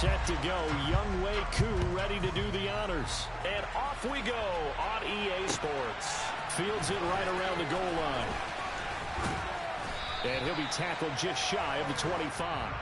set to go. Young Wei Koo ready to do the honors. And off we go on EA Sports. Fields it right around the goal line. And he'll be tackled just shy of the 25.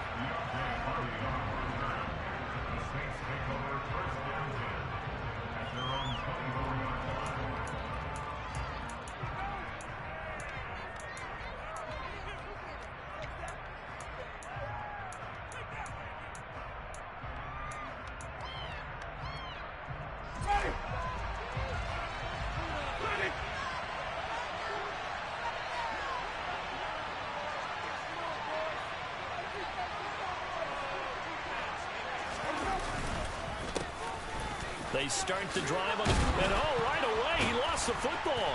They start the drive on the, and right away he lost the football.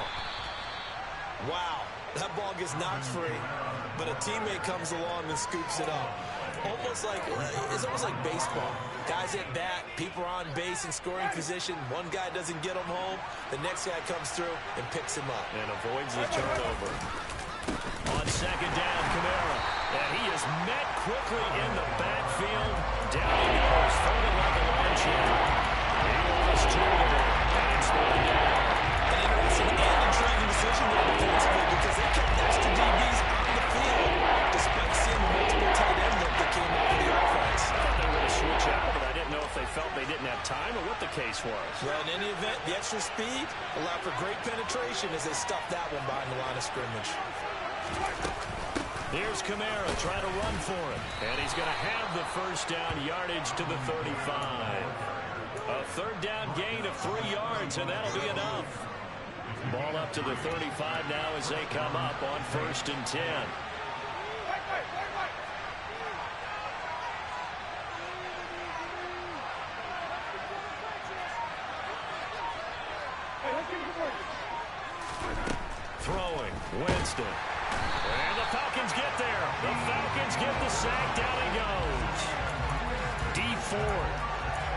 Wow, that ball gets knocked free, but a teammate comes along and scoops it up. It's almost like baseball. Guys at bat, people are on base in scoring position. One guy doesn't get him home, the next guy comes through and picks him up. And avoids the turnover. On second down, Kamara. And he is met quickly in the backfield. Down he goes, folded like a lawn chair. He lost two of it, and it's third down. An interesting and intriguing decision there defensively because they kept extra DBs on the field despite seeing the multiple tight end look that came out of the offense. I thought they were going to switch out, but I didn't know if they felt they didn't have time or what the case was. Well, in any event, the extra speed allowed for great penetration as they stuffed that one behind the line of scrimmage. Here's Kamara trying to run for it. And he's going to have the first down yardage to the 35. A third down gain of 3 yards, and that'll be enough. Ball up to the 35 now as they come up on 1st and 10. Throwing, Winston. And the Falcons get there. The Falcons get the sack. Down he goes. D Ford.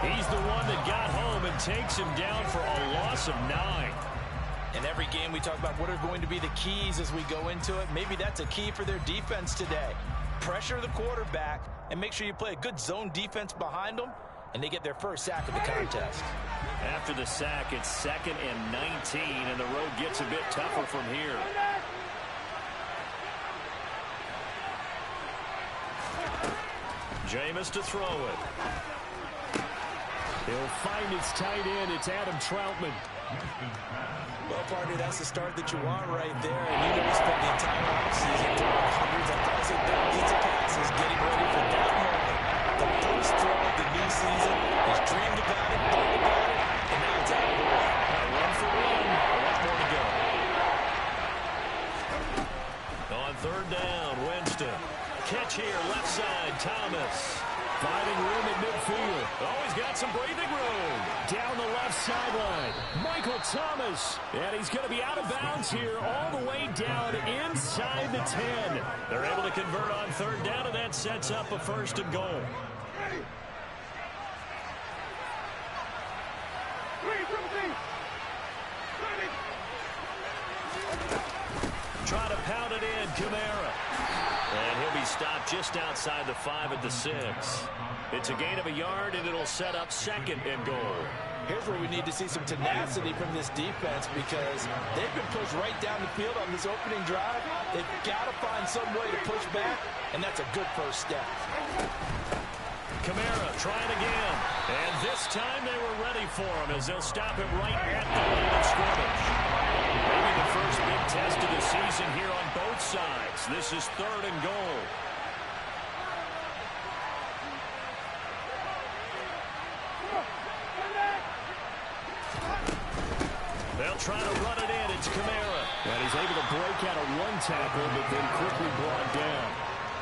He's the one that got home and takes him down for a loss of 9. In every game we talk about what are going to be the keys as we go into it. Maybe that's a key for their defense today. Pressure the quarterback and make sure you play a good zone defense behind them, and they get their first sack of the contest. After the sack, it's 2nd and 19, and the road gets a bit tougher from here. Jameis to throw it. He'll find his tight end. It's Adam Troutman. Well, partner, that's the start that you want right there. And you know we spent the entire offseason throwing hundreds of thousands of pizza passes getting ready for that moment. The first throw of the new season. He's dreamed about it, thought about it, and now it's out of the way. Run for one. A lot more to go. On 3rd down, Winston. Catch here, left side, Thomas. Finding room in midfield. Oh, he's got some breathing room. Down the left sideline. Michael Thomas. And he's going to be out of bounds here all the way down inside the 10. They're able to convert on 3rd down, and that sets up a 1st and goal. Try to pound it in, Kamara. And he'll be stopped just outside the 5 at the 6. It's a gain of a yard, and it'll set up 2nd and goal. Here's where we need to see some tenacity from this defense because they've been pushed right down the field on this opening drive. They've got to find some way to push back, and that's a good first step. Kamara trying again. And this time they were ready for him as they'll stop him right at the line of scrimmage. Maybe the first big test of the season here on both sides. This is 3rd and goal. They'll try to run it in. It's Kamara. And he's able to break out of one tackle, but then quickly brought down.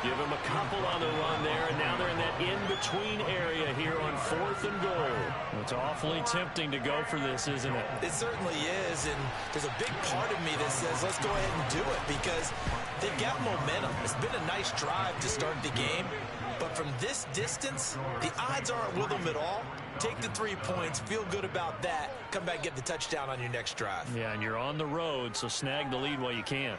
Give him a couple on the run there, and now they're in that in-between area here on 4th and goal. It's awfully tempting to go for this, isn't it? It certainly is, and there's a big part of me that says let's go ahead and do it because they've got momentum. It's been a nice drive to start the game, but from this distance, the odds aren't with them at all. Take the 3 points, feel good about that, come back and get the touchdown on your next drive. Yeah, and you're on the road, so snag the lead while you can.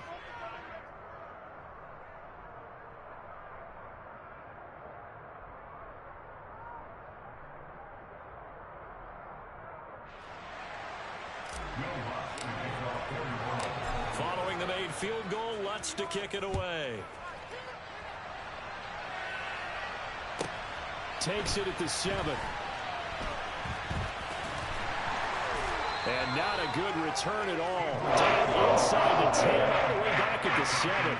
field goal. Lutz to kick it away. Takes it at the 7. And not a good return at all. Down inside the 10, all the way back at the 7.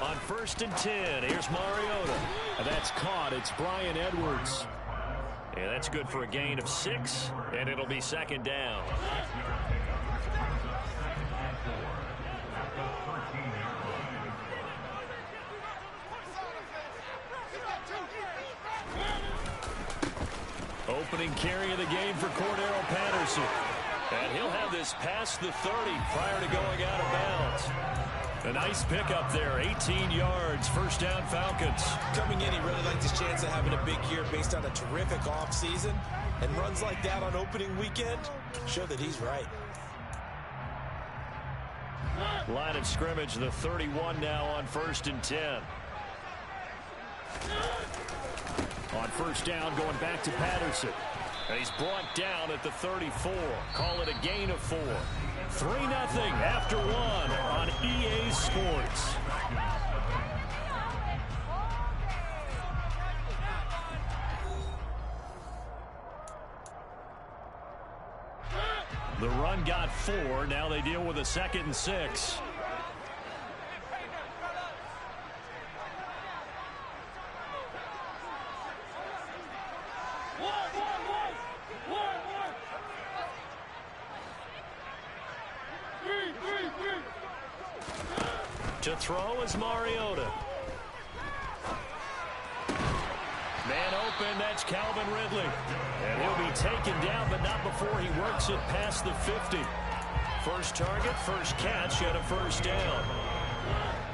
On 1st and 10, here's Mariota. And that's caught. It's Bryan Edwards. And that's good for a gain of 6, and it'll be 2nd down. Opening carry of the game for Cordero Patterson. And he'll have this past the 30 prior to going out of bounds. A nice pickup there, 18 yards, 1st down Falcons. Coming in, he really liked his chance of having a big year based on a terrific offseason. And runs like that on opening weekend show that he's right. Line of scrimmage, the 31 now on 1st and 10. On 1st down, going back to Patterson. And he's brought down at the 34. Call it a gain of 4. 3-0 after 1 on EA Sports. The run got 4. Now they deal with a 2nd and 6. To throw is Mariota. Man open, that's Calvin Ridley. And he'll be taken down, but not before he works it past the 50. First target, first catch, and a 1st down.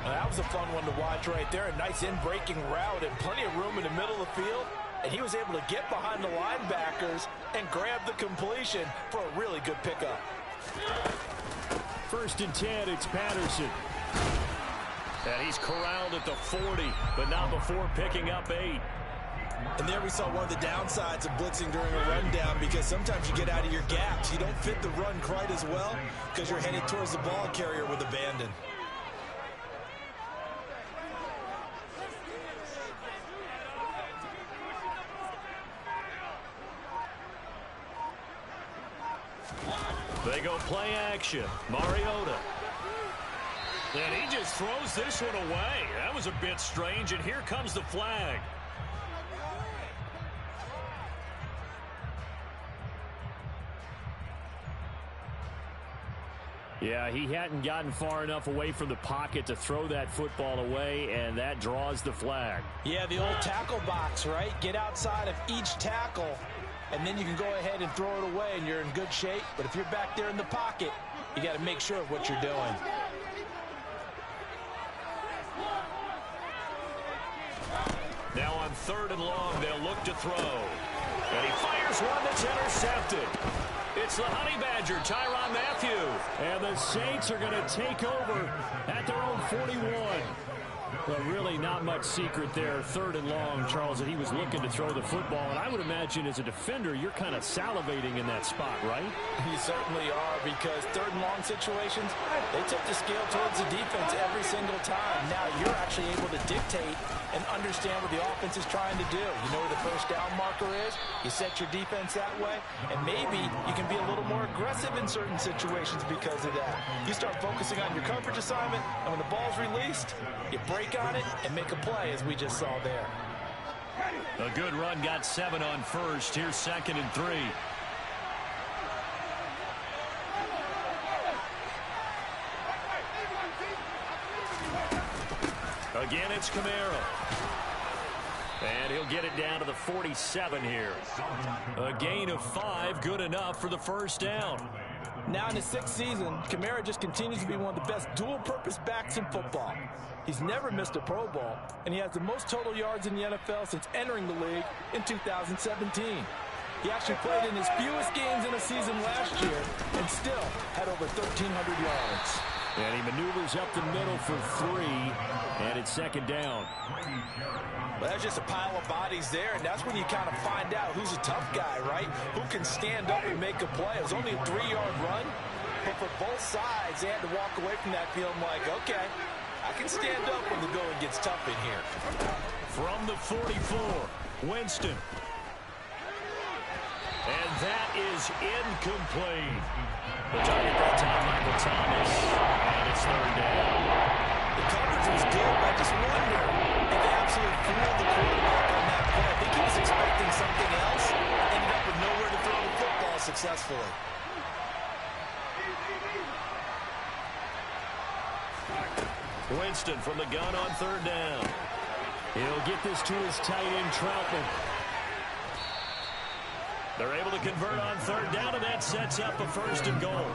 That was a fun one to watch right there. A nice in-breaking route and plenty of room in the middle of the field. And he was able to get behind the linebackers and grab the completion for a really good pickup. 1st and 10, it's Patterson. And he's corralled at the 40, but not before picking up 8. And there we saw one of the downsides of blitzing during a rundown, because sometimes you get out of your gaps. You don't fit the run quite as well because you're headed towards the ball carrier with abandon. They go play action. Mariota. And he just throws this one away. That was a bit strange, and here comes the flag. Yeah, he hadn't gotten far enough away from the pocket to throw that football away, and that draws the flag. Yeah, the old tackle box, right? Get outside of each tackle, and then you can go ahead and throw it away, and you're in good shape. But if you're back there in the pocket, you got to make sure of what you're doing. Now on 3rd and long, they'll look to throw. And he fires one that's intercepted. It's the Honey Badger, Tyrann Mathieu. And the Saints are going to take over at their own 41. But really not much secret there. 3rd and long, Charles, that he was looking to throw the football. And I would imagine as a defender, you're kind of salivating in that spot, right? You certainly are, because 3rd and long situations, they took the scale towards the defense every single time. Now you're actually able to dictate and understand what the offense is trying to do. You know where the 1st down marker is. You set your defense that way, and maybe you can be a little more aggressive in certain situations because of that. You start focusing on your coverage assignment, and when the ball's released, you break on it and make a play, as we just saw there. A good run, got 7 on 1st. Here's 2nd and 3. Again, it's Kamara. And he'll get it down to the 47 here. A gain of 5, good enough for the first down. Now in his 6th season, Kamara just continues to be one of the best dual-purpose backs in football. He's never missed a Pro Bowl, and he has the most total yards in the NFL since entering the league in 2017. He actually played in his fewest games in a season last year and still had over 1,300 yards. And he maneuvers up the middle for 3, and it's second down. Well, that's just a pile of bodies there, and that's when you kind of find out who's a tough guy, right? Who can stand up and make a play. It was only a 3-yard run, but for both sides, they had to walk away from that feeling like, okay, I can stand up when the going gets tough in here. From the 44, Winston. And that is incomplete. The target that time, Michael Thomas. And it's third down. The coverage was good, but I just wonder if they absolutely fooled the quarterback on that play. I think he was expecting something else. Ended up with nowhere to throw the football successfully. Winston from the gun on third down. He'll get this to his tight end, Troutman. They're able to convert on third down, and that sets up a first and goal.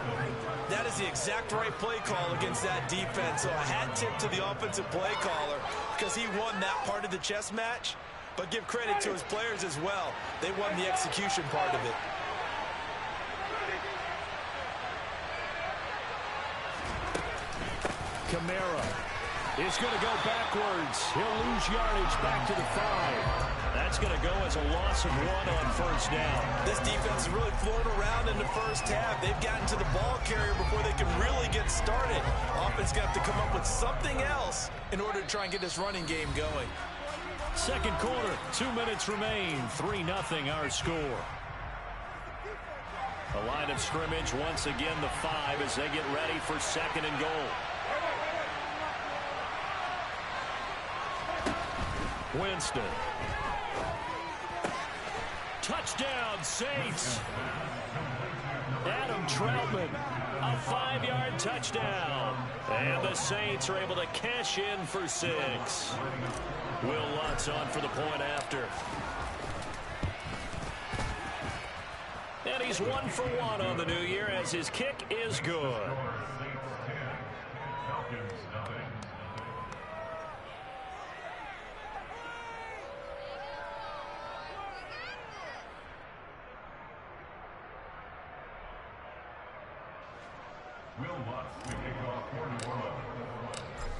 That is the exact right play call against that defense. So a hat tip to the offensive play caller because he won that part of the chess match. But give credit to his players as well. They won the execution part of it. Kamara is going to go backwards. He'll lose yardage back to the 5. That's going to go as a loss of 1 on first down. This defense is really floating around in the first half. They've gotten to the ball carrier before they can really get started. Offense got to come up with something else in order to try and get this running game going. Second quarter, 2 minutes remain. 3-0 our score. The line of scrimmage once again the 5 as they get ready for second and goal. Winston. Touchdown, Saints. Adam Troutman, a 5-yard touchdown. And the Saints are able to cash in for 6. Will Lutz on for the point after. And he's 1 for 1 on the new year as his kick is good.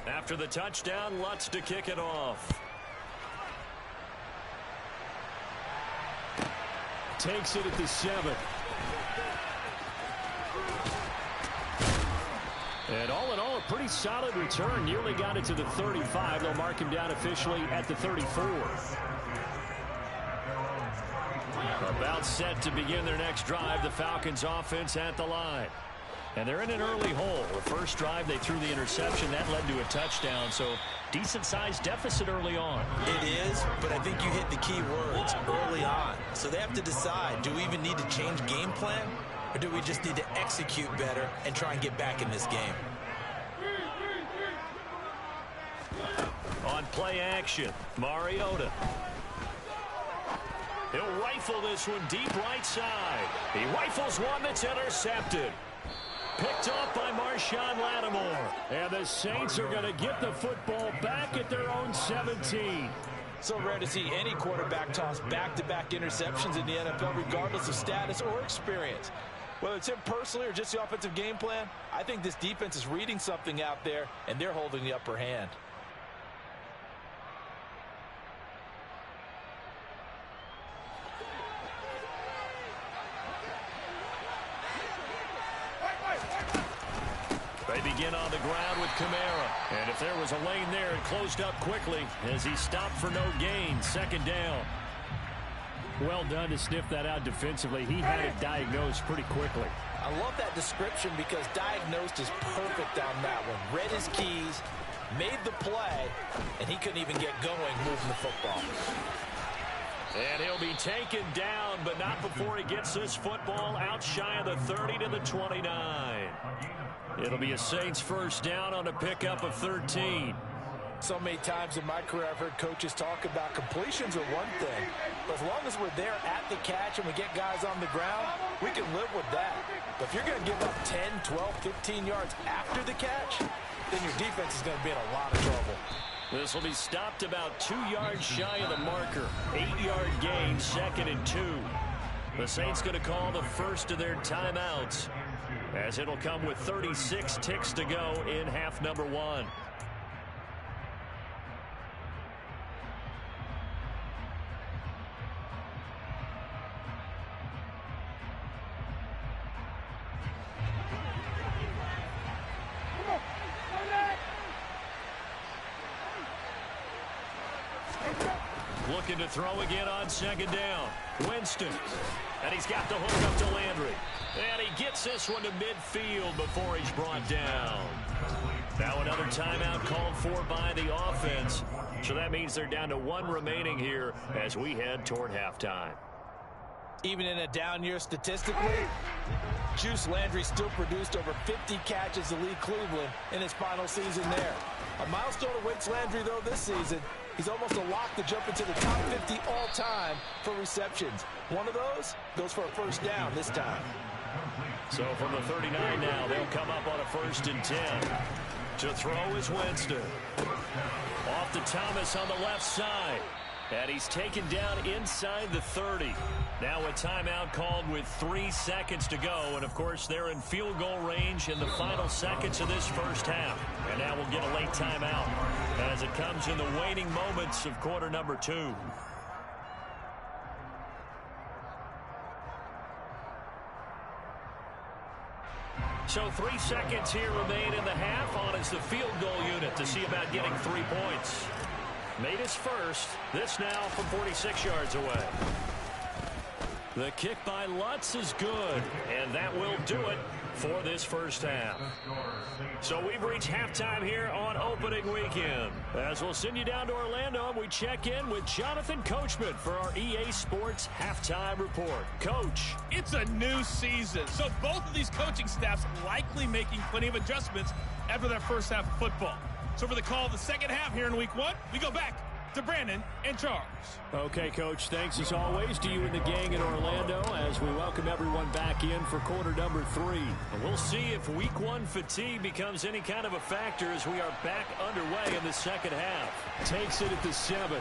After the touchdown, Lutz to kick it off. Takes it at the 7. And all in all, a pretty solid return. Nearly got it to the 35. They'll mark him down officially at the 34. About set to begin their next drive. The Falcons offense at the line. And they're in an early hole. The first drive, they threw the interception. That led to a touchdown. So decent-sized deficit early on. It is, but I think you hit the key words early on. So they have to decide, do we even need to change game plan? Or do we just need to execute better and try and get back in this game? On play action, Mariota. He'll rifle this one deep right side. He rifles one that's intercepted. Picked off by Marshawn Lattimore. And the Saints are going to get the football back at their own 17. So rare to see any quarterback toss back-to-back interceptions in the NFL, regardless of status or experience. Whether it's him personally or just the offensive game plan, I think this defense is reading something out there, and they're holding the upper hand. They begin on the ground with Kamara. And if there was a lane there, it closed up quickly as he stopped for no gain. Second down. Well done to sniff that out defensively. He had it diagnosed pretty quickly. I love that description because diagnosed is perfect on that one. Read his keys, made the play, and he couldn't even get going moving the football. And he'll be taken down, but not before he gets this football out shy of the 30 to the 29. It'll be a Saints first down on a pickup of 13. So many times in my career I've heard coaches talk about completions are one thing, but as long as we're there at the catch and we get guys on the ground, we can live with that. But if you're going to give up 10, 12, 15 yards after the catch, then your defense is going to be in a lot of trouble. This will be stopped about 2 yards shy of the marker. 8-yard gain, 2nd and 2. The Saints going to call the first of their timeouts, as it'll come with 36 ticks to go in half number 1. Looking to throw again on 2nd down. Winston. And he's got the hook up to Landry. And he gets this one to midfield before he's brought down. Now another timeout called for by the offense. So that means they're down to 1 remaining here as we head toward halftime. Even in a down year statistically, Juice Landry still produced over 50 catches to lead Cleveland in his final season there. A milestone awaits Landry, though, this season. He's almost a lock to jump into the top 50 all-time for receptions. One of those goes for a first down this time. So from the 39 now, they'll come up on a 1st and 10. To throw is Winston. Off to Thomas on the left side. And he's taken down inside the 30. Now a timeout called with 3 seconds to go. And, of course, they're in field goal range in the final seconds of this first half. And now we'll get a late timeout as it comes in the waning moments of quarter number 2. So 3 seconds here remain in the half. On is the field goal unit to see about getting 3 points. Made his first. This now from 46 yards away. The kick by Lutz is good, and that will do it for this first half. So we've reached halftime here on opening weekend. As we'll send you down to Orlando, and we check in with Jonathan Coachman for our EA Sports halftime report. Coach. It's a new season, so both of these coaching staffs likely making plenty of adjustments after their first half of football. So for the call of the second half here in week 1, we go back to Brandon and Charles. Okay, Coach, thanks as always to you and the gang in Orlando as we welcome everyone back in for quarter number 3. And we'll see if week 1 fatigue becomes any kind of a factor as we are back underway in the second half. Takes it at the 7.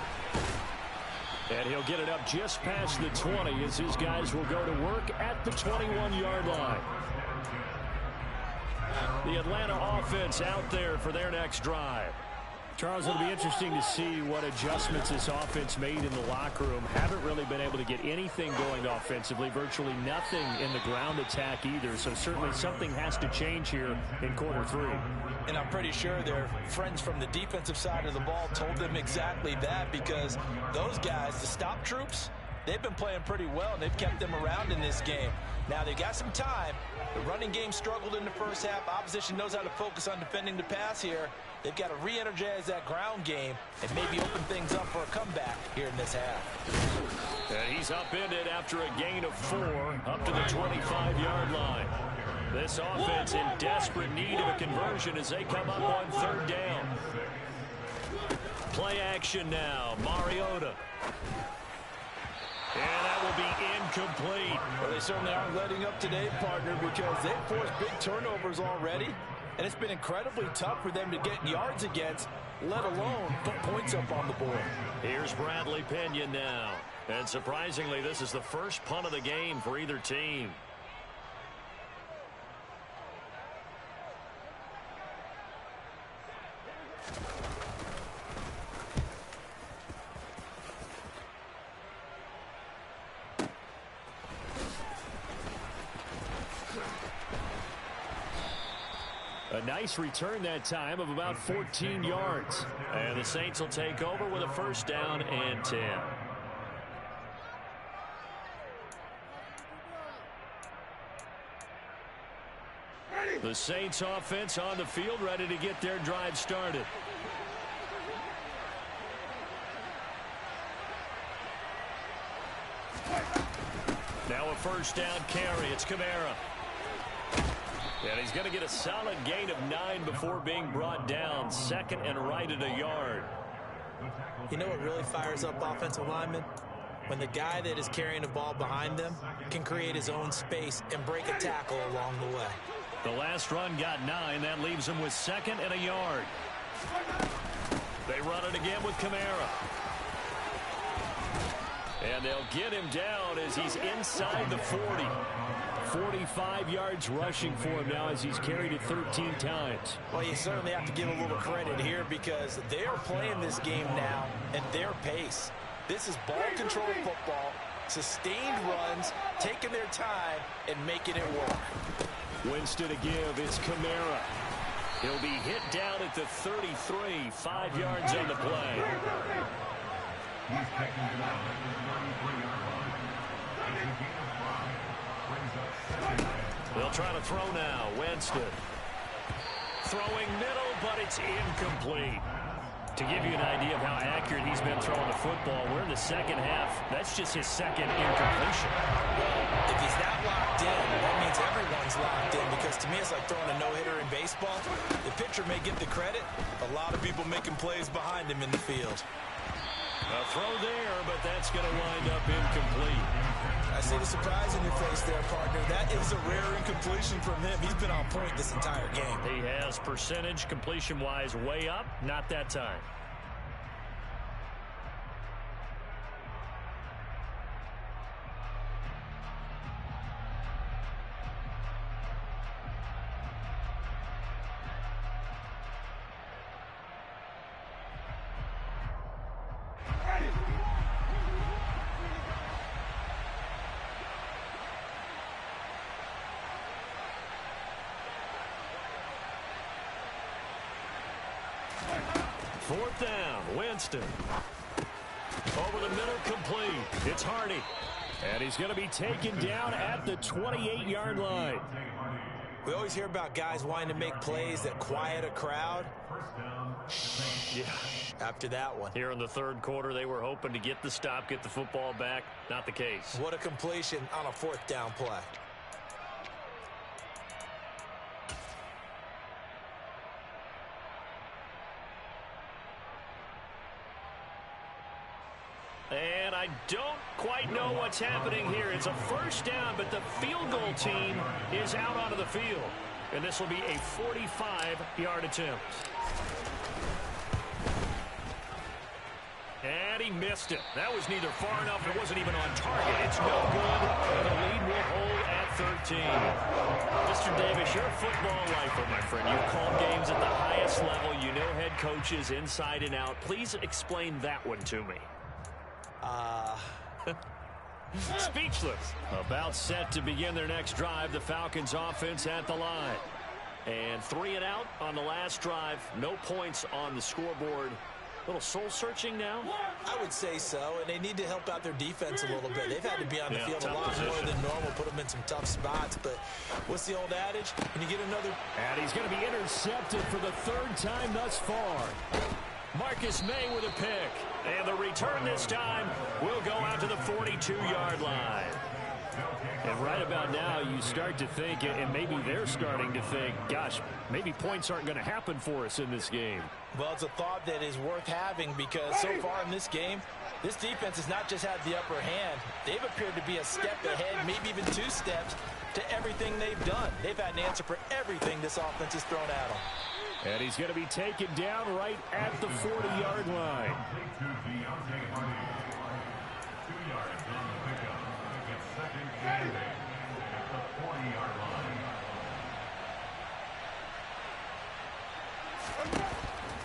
And he'll get it up just past the 20 as his guys will go to work at the 21-yard line. The Atlanta offense out there for their next drive. Charles, it'll be interesting to see what adjustments this offense made in the locker room. Haven't really been able to get anything going offensively, virtually nothing in the ground attack either. So certainly something has to change here in quarter 3. And I'm pretty sure their friends from the defensive side of the ball told them exactly that, because those guys, the stop troops, they've been playing pretty well, and they've kept them around in this game. Now, they've got some time. The running game struggled in the first half. Opposition knows how to focus on defending the pass here. They've got to re-energize that ground game and maybe open things up for a comeback here in this half. And he's upended after a gain of 4 up to the 25-yard line. This offense in desperate need of a conversion as they come up on 3rd down. Play action now. Mariota. And that will be incomplete. Well, they certainly aren't letting up today, partner, because they've forced big turnovers already. And it's been incredibly tough for them to get yards against, let alone put points up on the board. Here's Bradley Pinion now. And surprisingly, this is the first punt of the game for either team. A nice return that time of about 14 yards. And the Saints will take over with a 1st down and 10. The Saints offense on the field, ready to get their drive started. Now a 1st down carry. It's Kamara. And he's going to get a solid gain of 9 before being brought down. 2nd and right at a yard. You know what really fires up offensive linemen? When the guy that is carrying the ball behind them can create his own space and break a tackle along the way. The last run got 9. That leaves him with 2nd and a yard. They run it again with Kamara. And they'll get him down as he's inside the 40. 45 yards rushing for him now as he's carried it 13 times. Well, you certainly have to give a little credit here because they are playing this game now at their pace. This is ball control football, sustained runs, taking their time, and making it work. Winston to give. It's Kamara. He'll be hit down at the 33. 5 yards on the play. They'll try to throw now. Winston. Throwing middle, but it's incomplete. To give you an idea of how accurate he's been throwing the football, we're in the second half. That's just his second incompletion. Well, if he's not locked in, that means everyone's locked in because to me it's like throwing a no-hitter in baseball. The pitcher may get the credit. A lot of people making plays behind him in the field. A throw there, but that's going to wind up incomplete. I see the surprise in your face there, partner. That is a rare incompletion from him. He's been on point this entire game. He has percentage completion-wise way up. Not that time. Fourth down, Winston. Over the middle, complete. It's Hardy. And he's going to be taken down at the 28-yard line. We always hear about guys wanting to make plays that quiet a crowd. Yeah, after that one. Here in the third quarter, they were hoping to get the stop, get the football back. Not the case. What a completion on a fourth down play. And I don't quite know what's happening here. It's a first down, but the field goal team is out onto the field. And this will be a 45-yard attempt. And he missed it. That was neither far enough. It wasn't even on target. It's no good. And the lead will hold at 13. Mr. Davis, you're a football lifer, my friend. You've called games at the highest level. You know head coaches inside and out. Please explain that one to me. Speechless. About set to begin their next drive. The Falcons offense at the line. And 3 and out on the last drive. No points on the scoreboard. A little soul-searching now? I would say so, and they need to help out their defense a little bit. They've had to be on the field a lot more than normal, put them in some tough spots. But what's the old adage? When you get another... And he's going to be intercepted for the 3rd time thus far. Marcus May with a pick. And the return this time will go out to the 42-yard line. And right about now, you start to think, and maybe they're starting to think, gosh, maybe points aren't going to happen for us in this game. Well, it's a thought that is worth having because so far in this game, this defense has not just had the upper hand. They've appeared to be a step ahead, maybe even 2 steps to everything they've done. They've had an answer for everything this offense has thrown at them. And he's going to be taken down right at the 40-yard line.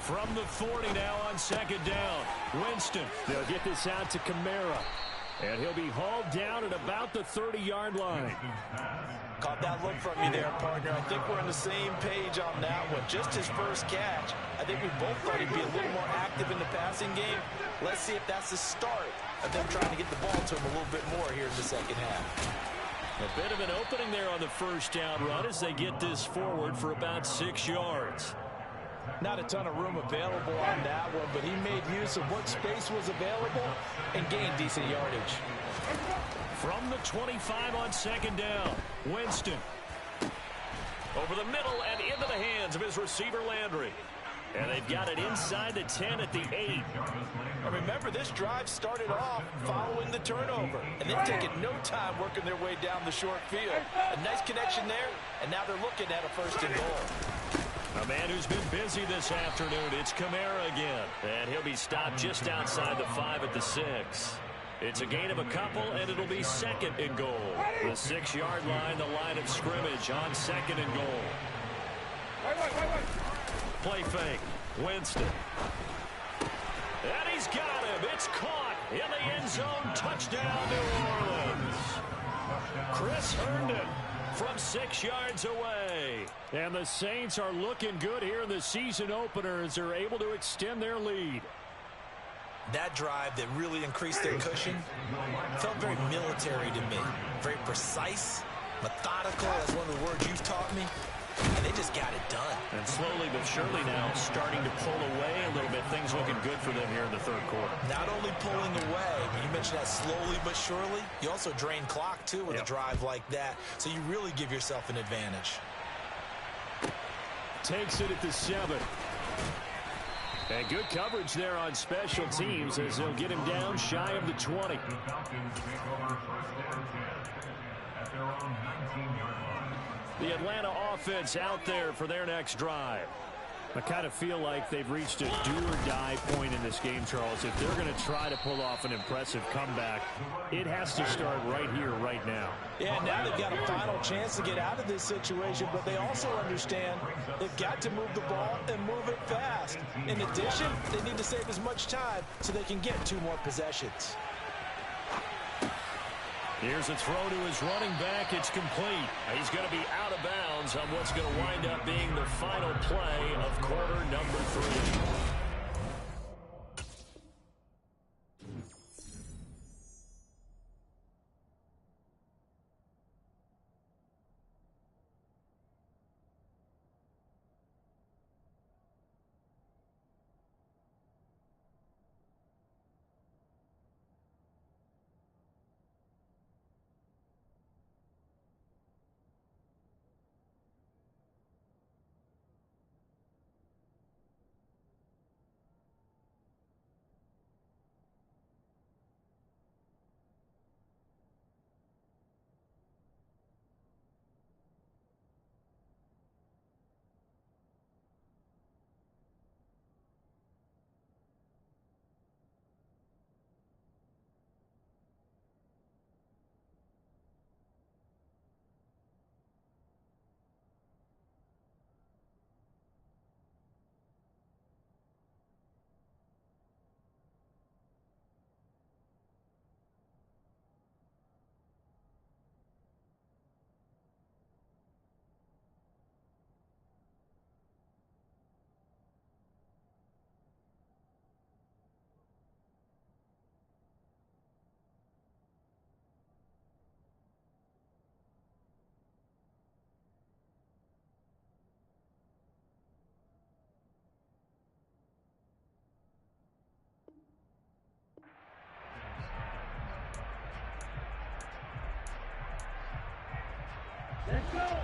From the 40 now on 2nd down. Winston. They'll get this out to Kamara. And he'll be hauled down at about the 30-yard line. Caught that look from you there, partner. I think we're on the same page on that one. Just his first catch. I think we both thought he'd be a little more active in the passing game. Let's see if that's the start of them trying to get the ball to him a little bit more here in the second half. A bit of an opening there on the first down run as they get this forward for about 6 yards. Not a ton of room available on that one, but he made use of what space was available and gained decent yardage. From the 25 on 2nd down, Winston. Over the middle and into the hands of his receiver, Landry. And they've got it inside the 10 at the 8. And remember, this drive started off following the turnover. And they've taken no time working their way down the short field. A nice connection there, and now they're looking at a 1st and goal. A man who's been busy this afternoon, it's Kamara again. And he'll be stopped just outside the 5 at the 6. It's a gain of a couple, and it'll be 2nd and goal. The 6-yard line, the line of scrimmage on 2nd and goal. Play fake. Winston. And he's got him. It's caught in the end zone. Touchdown, New Orleans. Chris Herndon from 6 yards away. And the Saints are looking good here in the season opener as they're able to extend their lead. That drive that really increased their cushion felt very military to me. Very precise, methodical, that's one of the words you've taught me. And they just got it done. And slowly but surely now starting to pull away a little bit. Things looking good for them here in the 3rd quarter. Not only pulling away, but you mentioned that slowly but surely. You also drain clock, too, with a drive like that. So you really give yourself an advantage. Takes it at the 7. And good coverage there on special teams as they'll get him down shy of the 20. The Atlanta offense out there for their next drive. I kind of feel like they've reached a do-or-die point in this game, Charles. If they're going to try to pull off an impressive comeback, it has to start right here, right now. Yeah, now they've got a final chance to get out of this situation, but they also understand they've got to move the ball and move it fast. In addition, they need to save as much time so they can get 2 more possessions. Here's a throw to his running back. It's complete. He's going to be out of bounds on what's going to wind up being the final play of quarter number 3.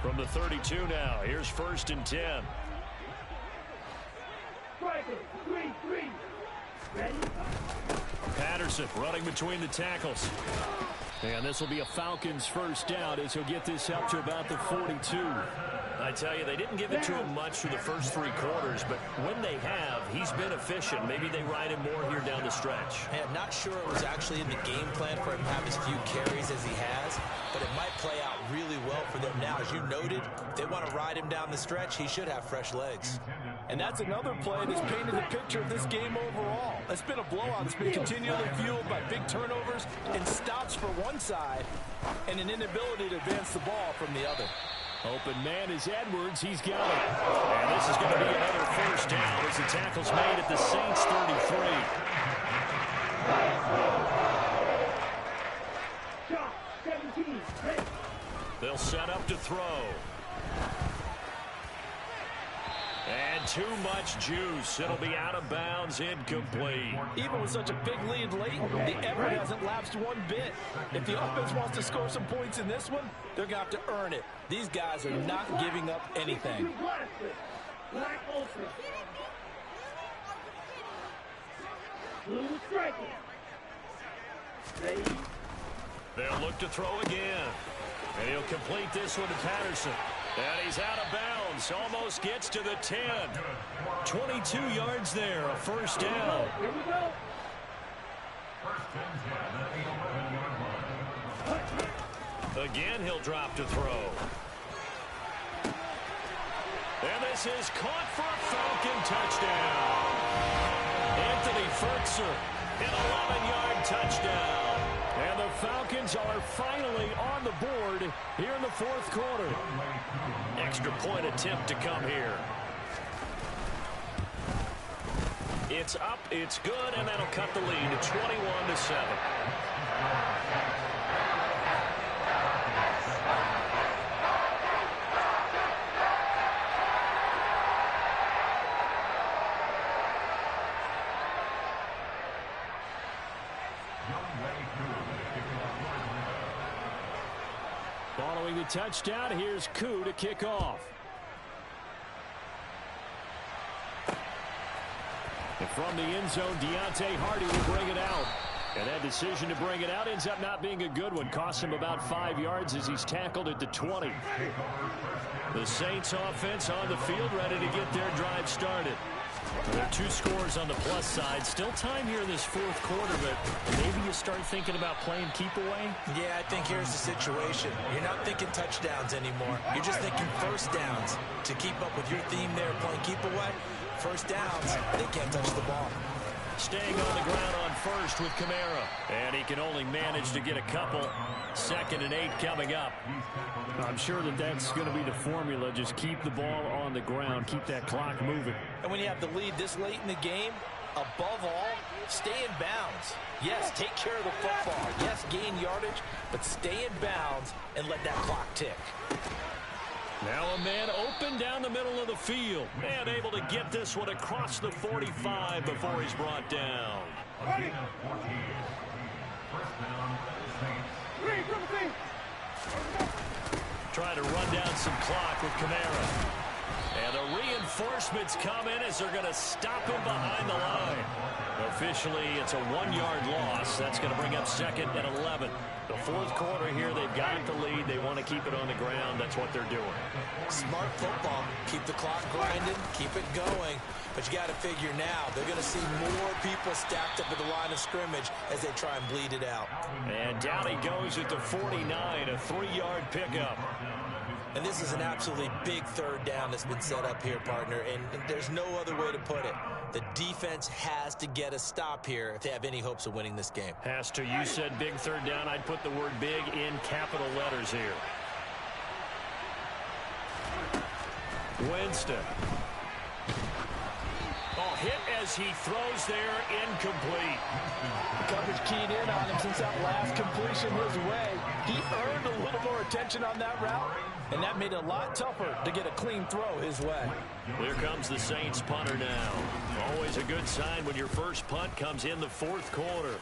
From the 32 now, here's 1st and 10. Patterson running between the tackles. And this will be a Falcons 1st down as he'll get this up to about the 42. I tell you, they didn't give it to him much through the first 3 quarters, but when they have, he's been efficient. Maybe they ride him more here down the stretch. Hey, I'm not sure it was actually in the game plan for him to have as few carries as he has, but it might play out really well for them now. As you noted, if they want to ride him down the stretch, he should have fresh legs. And that's another play that's painted the picture of this game overall. It's been a blowout. It's been continually fueled by big turnovers and stops for one side and an inability to advance the ball from the other. Open man is Edwards. He's got it. And this is going to be another 1st down as the tackle's made at the Saints 33. They'll set up to throw. And too much juice. It'll be out of bounds, incomplete. Even with such a big lead late, the effort hasn't lapsed one bit. If the offense wants to score some points in this one, they're going to have to earn it. These guys are not giving up anything. They'll look to throw again. And he'll complete this one to Patterson. And he's out of bounds. Almost gets to the 10. 22 yards there. A first down. Here we go. Again, he'll drop to throw. And this is caught for a Falcon touchdown. Anthony Furtzer, an 11-yard touchdown. And the Falcons are finally on the board here in the fourth quarter. Extra point attempt to come here. It's up, it's good, and that'll cut the lead to 21-7. Following the touchdown, here's Koo to kick off. And from the end zone, Deontay Hardy will bring it out. And that decision to bring it out ends up not being a good one. Costs him about 5 yards as he's tackled at the 20. The Saints offense on the field, ready to get their drive started. There are 2 scores on the plus side. Still time here in this fourth quarter, but maybe you start thinking about playing keep away? Yeah, I think here's the situation. You're not thinking touchdowns anymore. You're just thinking first downs. To keep up with your theme there, playing keep away, first downs, they can't touch the ball. Staying on the ground on first with Kamara. And he can only manage to get a couple. 2nd and 8 coming up. I'm sure that that's going to be the formula. Just keep the ball on the ground. Keep that clock moving. And when you have the lead this late in the game, above all, stay in bounds. Yes, take care of the football. Yes, gain yardage, but stay in bounds and let that clock tick. Now a man open down the middle of the field. And able to get this one across the 45 before he's brought down. Trying to run down some clock with Kamara. And the reinforcements come in as they're going to stop him behind the line. Officially, it's a 1-yard loss. That's going to bring up 2nd and 11. The fourth quarter here, they've got the lead. They want to keep it on the ground. That's what they're doing. Smart football. Keep the clock grinding. Keep it going. But you got to figure now, they're going to see more people stacked up at the line of scrimmage as they try and bleed it out. And down he goes at the 49, a 3-yard pickup. And this is an absolutely big third down that's been set up here, partner, and there's no other way to put it. The defense has to get a stop here if they have any hopes of winning this game. Has to. You said big third down. I'd put the word big in capital letters here. Winston. Oh, hit as he throws there, incomplete. Coverage keyed in on him since that last completion his way. He earned a little more attention on that route, and that made it a lot tougher to get a clean throw his way. Here comes the Saints punter now. Always a good sign when your first punt comes in the fourth quarter.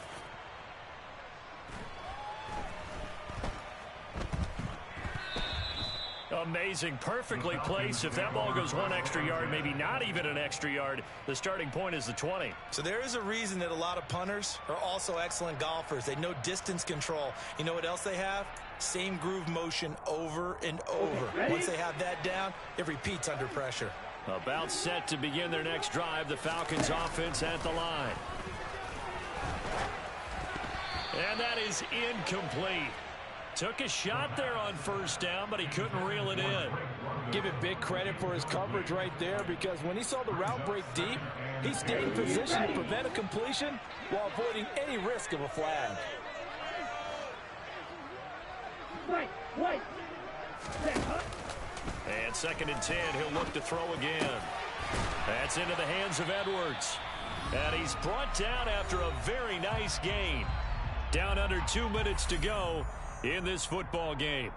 Amazing, perfectly placed. If that ball goes 1 extra yard, maybe not even an extra yard, the starting point is the 20. So there is a reason that a lot of punters are also excellent golfers. They know distance control. You know what else they have? Same groove motion over and over. Once they have that down, it repeats under pressure. About set to begin their next drive, the Falcons offense at the line. And that is incomplete. Took a shot there on first down, but he couldn't reel it in. Give it big credit for his coverage right there, because when he saw the route break deep, he stayed in position to prevent a completion while avoiding any risk of a flag. And 2nd and 10, he'll look to throw again. That's into the hands of Edwards. And he's brought down after a very nice gain. Down under 2 minutes to go in this football game.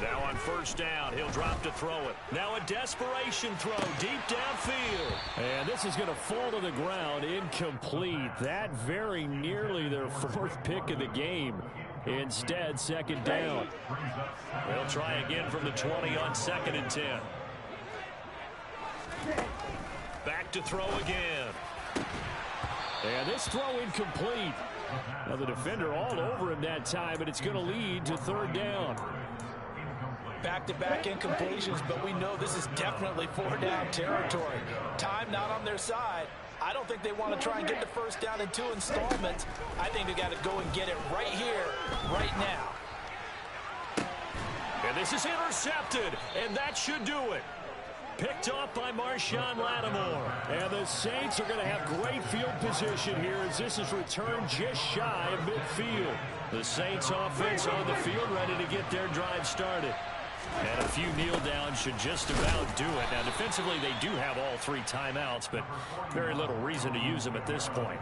Now on first down, he'll drop to throw it. Now a desperation throw deep downfield. And this is going to fall to the ground, incomplete. That very nearly their fourth pick of the game. Instead, second down. They'll try again from the 20 on 2nd and 10. Back to throw again. And this throw incomplete. Now the defender all over him that time, but it's going to lead to 3rd down. Back-to-back incompletions, but we know this is definitely 4-down territory. Time not on their side. I don't think they want to try and get the first down in 2 installments. I think they got to go and get it right here, right now. And this is intercepted, and that should do it. Picked off by Marshawn Lattimore. And the Saints are going to have great field position here as this is returned just shy of midfield. The Saints offense on the field ready to get their drive started. And a few kneel downs should just about do it. Now defensively they do have all 3 timeouts, but very little reason to use them at this point.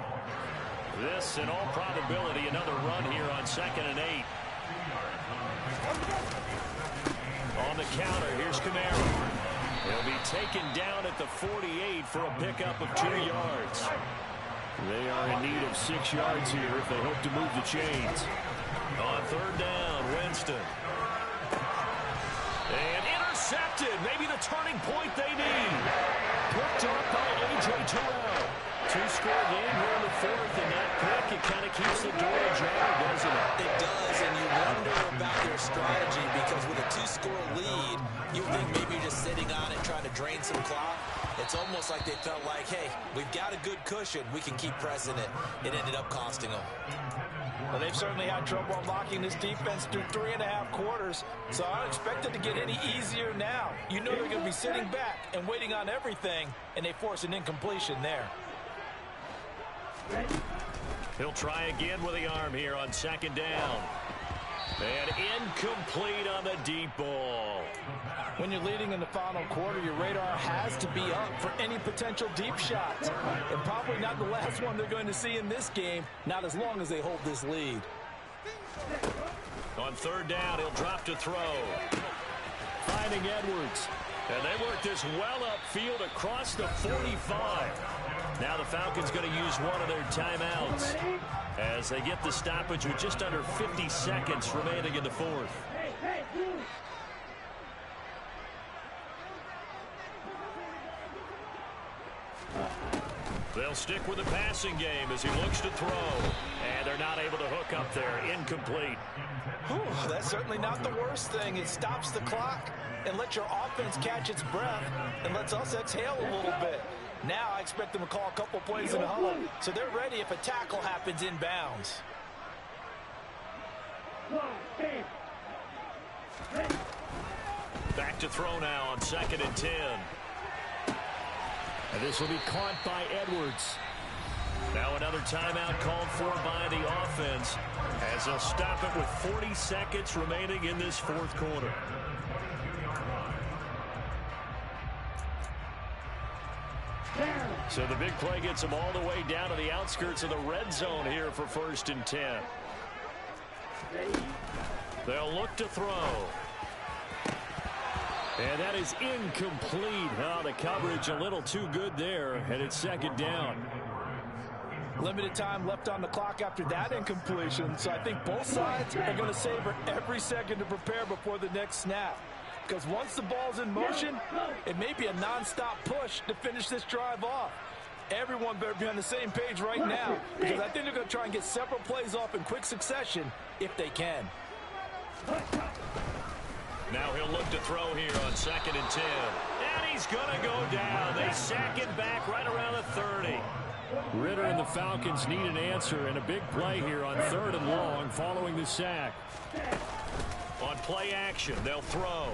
This in all probability another run here on 2nd and 8. On the counter, here's Kamara. He'll be taken down at the 48 for a pickup of 2 yards. They are in need of 6 yards here if they hope to move the chains. On 3rd down, Winston. And intercepted. Maybe the turning point they need. Picked up by A.J. Terrell. 2-score game here in the 4th, and that pick, it kind of keeps the door ajar, doesn't it? It does, and you wonder about their strategy because with a 2-score lead, you think maybe you're just sitting on it trying to drain some clock. It's almost like they felt like, hey, we've got a good cushion. We can keep pressing it. It ended up costing them. Well, they've certainly had trouble unlocking this defense through 3.5 quarters, so I don't expect it to get any easier now. You know they're going to be sitting back and waiting on everything, and they force an incompletion there. He'll try again with the arm here on 2nd down. And incomplete on the deep ball. When you're leading in the final quarter, your radar has to be up for any potential deep shots. And probably not the last one they're going to see in this game, not as long as they hold this lead. On 3rd down, he'll drop to throw. Finding Edwards. And they work this well upfield across the 45. Now the Falcons going to use one of their timeouts as they get the stoppage with just under 50 seconds remaining in the 4th. They'll stick with the passing game as he looks to throw. And they're not able to hook up there. Incomplete. Whew, that's certainly not the worst thing. It stops the clock and lets your offense catch its breath and lets us exhale a little bit. Now I expect them to call a couple plays in the huddle, so they're ready if a tackle happens inbounds. Back to throw now on 2nd and 10. And this will be caught by Edwards. Now another timeout called for by the offense as they'll stop it with 40 seconds remaining in this 4th quarter. So the big play gets them all the way down to the outskirts of the red zone here for 1st and 10. They'll look to throw. And that is incomplete. Oh, the coverage a little too good there, and it's 2nd down. Limited time left on the clock after that incompletion, so I think both sides are going to savor every second to prepare before the next snap. Because once the ball's in motion, it may be a nonstop push to finish this drive off. Everyone better be on the same page right now, because I think they're going to try and get several plays off in quick succession if they can. Now he'll look to throw here on 2nd and 10. And he's going to go down. They sack him back right around the 30. Ritter and the Falcons need an answer, and a big play here on 3rd and long following the sack. On play action, they'll throw.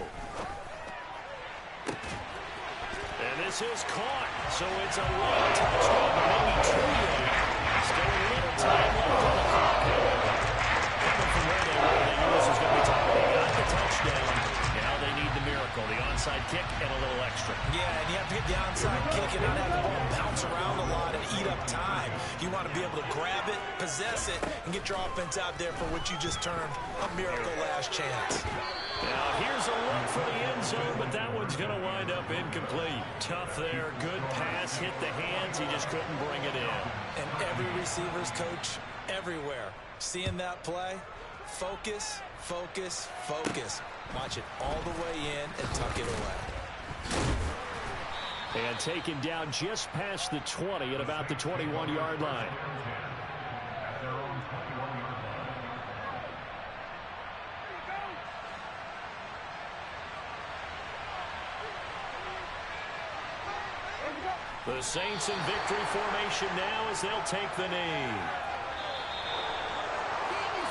And this is caught, so it's a late touchdown, maybe too late. Still a little time left on the clock. Coming from where they were, they know this is going to be time. possess it and get your offense out there for what you just termed a miracle last chance. Now here's a look for the end zone, but that one's going to wind up incomplete. Tough there. Good pass. Hit the hands. He just couldn't bring it in. And every receiver's coach everywhere. Seeing that play, focus, focus, focus. Watch it all the way in and tuck it away. And taken down just past the 20 at about the 21-yard line. The Saints in victory formation now as they'll take the knee.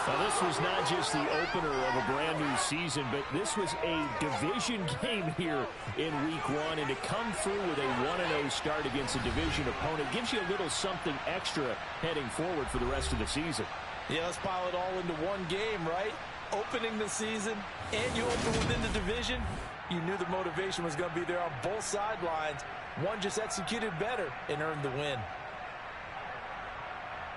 Now, this was not just the opener of a brand-new season, but this was a division game here in Week 1. And to come through with a 1-0 start against a division opponent gives you a little something extra heading forward for the rest of the season. Yeah, let's pile it all into one game, right? Opening the season, and you open within the division. You knew the motivation was going to be there on both sidelines. One just executed better and earned the win.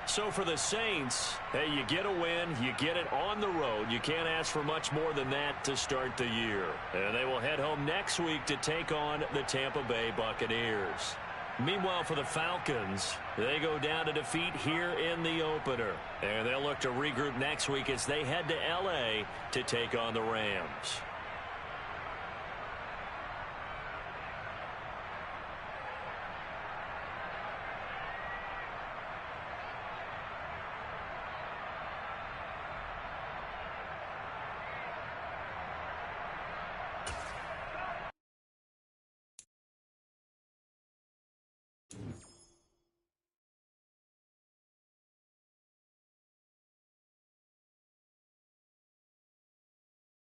So for the Saints, hey, you get a win, you get it on the road. You can't ask for much more than that to start the year. And they will head home next week to take on the Tampa Bay Buccaneers. Meanwhile, for the Falcons, they go down to defeat here in the opener. And they'll look to regroup next week as they head to L.A. to take on the Rams.